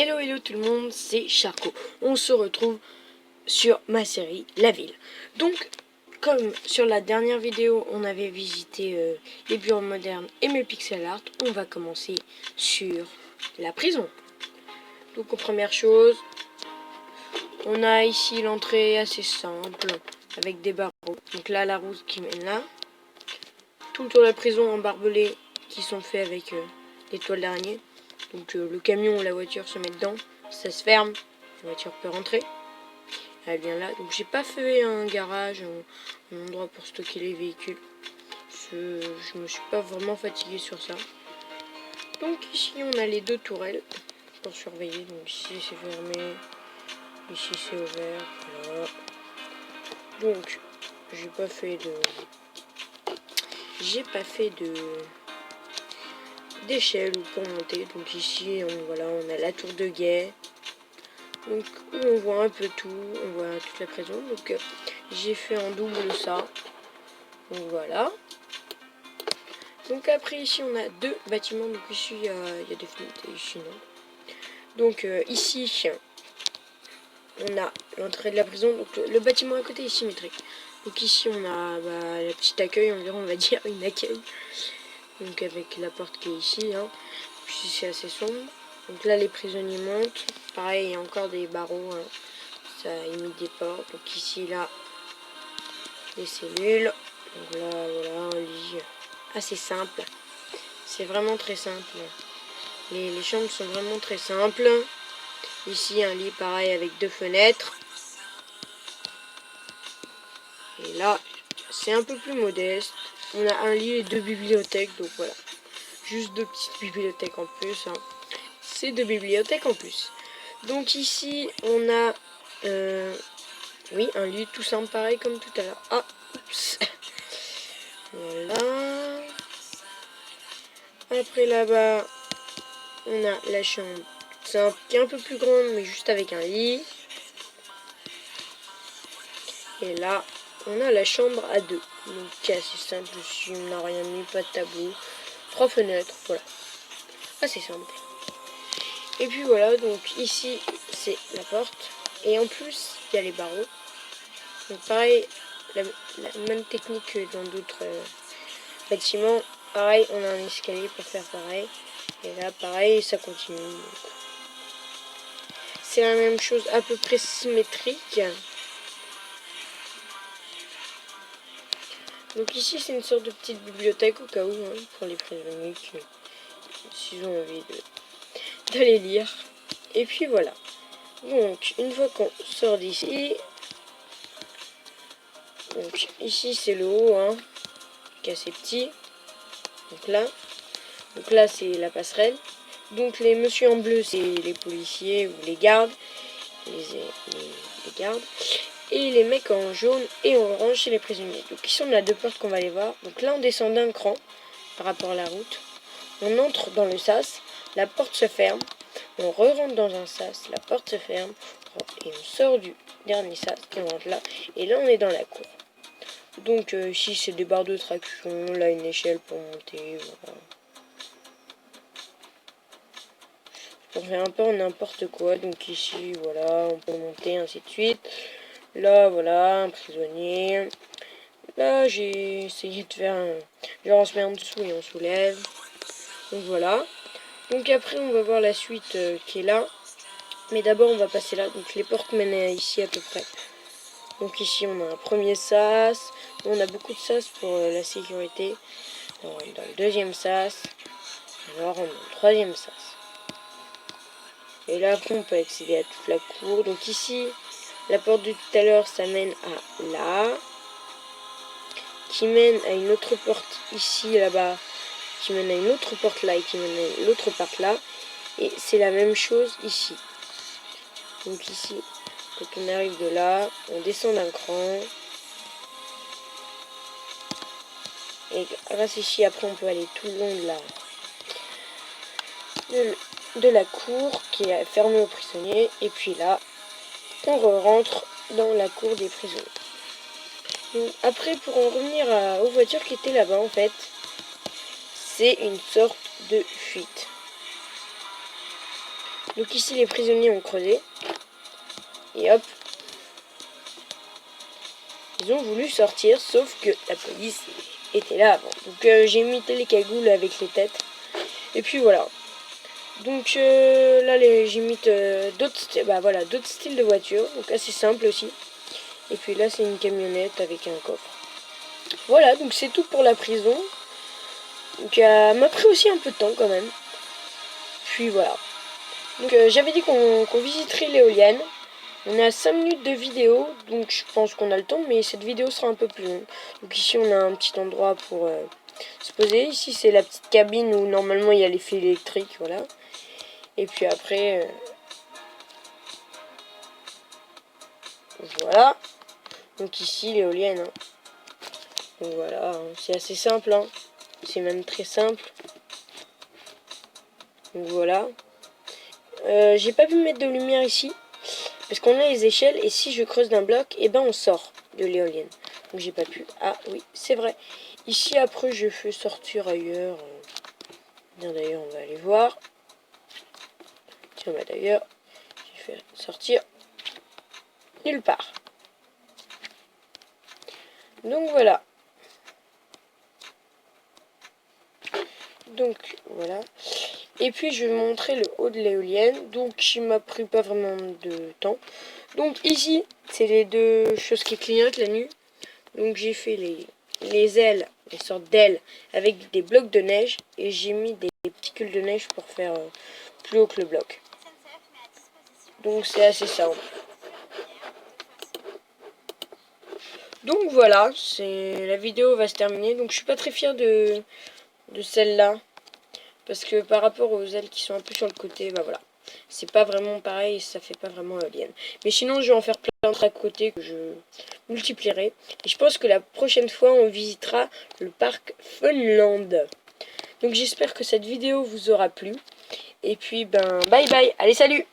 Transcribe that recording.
Hello tout le monde, c'est Charcot. On se retrouve sur ma série La Ville. Donc, comme sur la dernière vidéo, on avait visité les bureaux modernes et mes pixel art, on va commencer sur la prison. Donc, première chose, on a ici l'entrée assez simple, avec des barreaux. Donc là, la route qui mène là. Tout le tour de la prison en barbelés qui sont faits avec des toiles d'araignée. Donc le camion ou la voiture se met dedans, ça se ferme, la voiture peut rentrer. Elle vient là. Donc j'ai pas fait un garage, un endroit pour stocker les véhicules. Je me suis pas vraiment fatigué sur ça. Donc ici on a les deux tourelles pour surveiller. Donc ici c'est fermé, ici c'est ouvert. Voilà. Donc j'ai pas fait de d'échelle ou pour monter. Donc ici on a la tour de guet, donc où on voit un peu tout, on voit toute la prison. Donc j'ai fait en double ça, donc voilà. Donc après ici on a deux bâtiments. Donc ici il y a des fenêtres et ici non. Donc ici on a l'entrée de la prison. Donc le bâtiment à côté est symétrique. Donc ici on a la petite accueil, environ on va dire une accueil. Donc avec la porte qui est ici, hein. Puis c'est assez sombre. Donc là les prisonniers montent. Pareil, il y a encore des barreaux, hein. Ça imite des portes. Donc ici là les cellules. Donc là voilà un lit assez simple. C'est vraiment très simple. Les chambres sont vraiment très simples. Ici un lit pareil avec deux fenêtres. Et là c'est un peu plus modeste. On a un lit et deux bibliothèques. Donc voilà. Juste deux petites bibliothèques en plus, hein. C'est deux bibliothèques en plus. Donc ici on a oui, un lit tout simple pareil comme tout à l'heure. Ah, oups. Voilà. Après là-bas on a la chambre simple qui est un peu plus grande mais juste avec un lit. Et là on a la chambre à deux, donc qui est assez simple aussi. On n'a rien mis, pas de tableau, trois fenêtres, voilà, assez simple. Et puis voilà, donc ici c'est la porte et en plus il y a les barreaux. Donc pareil, la même technique que dans d'autres bâtiments. Pareil, on a un escalier pour faire pareil. Et là pareil, ça continue. C'est la même chose, à peu près symétrique. Donc ici c'est une sorte de petite bibliothèque au cas où, hein, pour les prisonniers s'ils ont envie d'aller lire. Et puis voilà. Donc une fois qu'on sort d'ici, donc ici c'est le haut, hein, qui est assez petit. Donc là c'est la passerelle. Donc les messieurs en bleu c'est les policiers ou les gardes, les gardes. Et les mecs en jaune et en orange c'est les prisonniers. Donc ici on a deux portes qu'on va aller voir. Donc là on descend d'un cran par rapport à la route. On entre dans le sas, la porte se ferme. On re-rentre dans un sas, la porte se ferme. Et on sort du dernier sas, on rentre là. Et là on est dans la cour. Donc ici c'est des barres de traction, là une échelle pour monter, voilà. On fait un peu en n'importe quoi. Donc ici voilà, on peut monter, ainsi de suite. Là voilà, un prisonnier. Là j'ai essayé de faire un... genre on se met en dessous et on soulève. Donc voilà. Donc après on va voir la suite qui est là. Mais d'abord on va passer là. Donc les portes mènent ici à peu près. Donc ici on a un premier sas. On a beaucoup de sas pour la sécurité. On rentre dans le deuxième sas. Alors on a le troisième sas. Et là après on peut accéder à toute la cour. Donc ici la porte de tout à l'heure ça mène à là. Qui mène à une autre porte ici là-bas. Qui mène à une autre porte là et qui mène à l'autre porte là. Et c'est la même chose ici. Donc ici, quand on arrive de là, on descend d'un cran. Et grâce ici, après on peut aller tout le long de la cour qui est fermée aux prisonniers. Et puis là, on rentre dans la cour des prisonniers. Donc, après, pour en revenir aux voitures qui étaient là-bas, en fait, c'est une sorte de fuite. Donc ici les prisonniers ont creusé. Et hop. Ils ont voulu sortir, sauf que la police était là avant. Donc j'ai imité les cagoules avec les têtes. Et puis voilà. Donc là j'imite d'autres styles de voitures. Donc assez simple aussi. Et puis là c'est une camionnette avec un coffre. Voilà, donc c'est tout pour la prison. Donc m'a pris aussi un peu de temps quand même. Puis voilà. Donc j'avais dit qu'on visiterait l'éolienne. On est à 5 minutes de vidéo, donc je pense qu'on a le temps, mais cette vidéo sera un peu plus longue. Donc ici on a un petit endroit pour se poser. Ici c'est la petite cabine où normalement il y a les fils électriques, voilà. Et puis après, voilà. Donc ici l'éolienne. Hein. Donc voilà, hein. C'est assez simple, hein. C'est même très simple. Donc voilà. J'ai pas pu mettre de lumière ici. Parce qu'on a les échelles et si je creuse d'un bloc, et ben on sort de l'éolienne. Donc j'ai pas pu. Ah oui, c'est vrai. Ici après je fais sortir ailleurs. Bien d'ailleurs on va aller voir. Tiens bah d'ailleurs, j'ai fait sortir nulle part. Donc voilà. Donc voilà. Et puis je vais vous montrer le haut de l'éolienne. Donc il m'a pris pas vraiment de temps. Donc ici, c'est les deux choses qui clignotent la nuit. Donc j'ai fait les ailes, les sortes d'ailes avec des blocs de neige. Et j'ai mis des particules de neige pour faire plus haut que le bloc. Donc c'est assez simple. Donc voilà, la vidéo va se terminer. Donc je suis pas très fier de celle-là. Parce que par rapport aux ailes qui sont un peu sur le côté, bah voilà. C'est pas vraiment pareil, ça fait pas vraiment alien. Mais sinon, je vais en faire plein d'autres à côté que je multiplierai. Et je pense que la prochaine fois, on visitera le parc Funland. Donc j'espère que cette vidéo vous aura plu. Et puis, ben, bye bye. Allez, salut!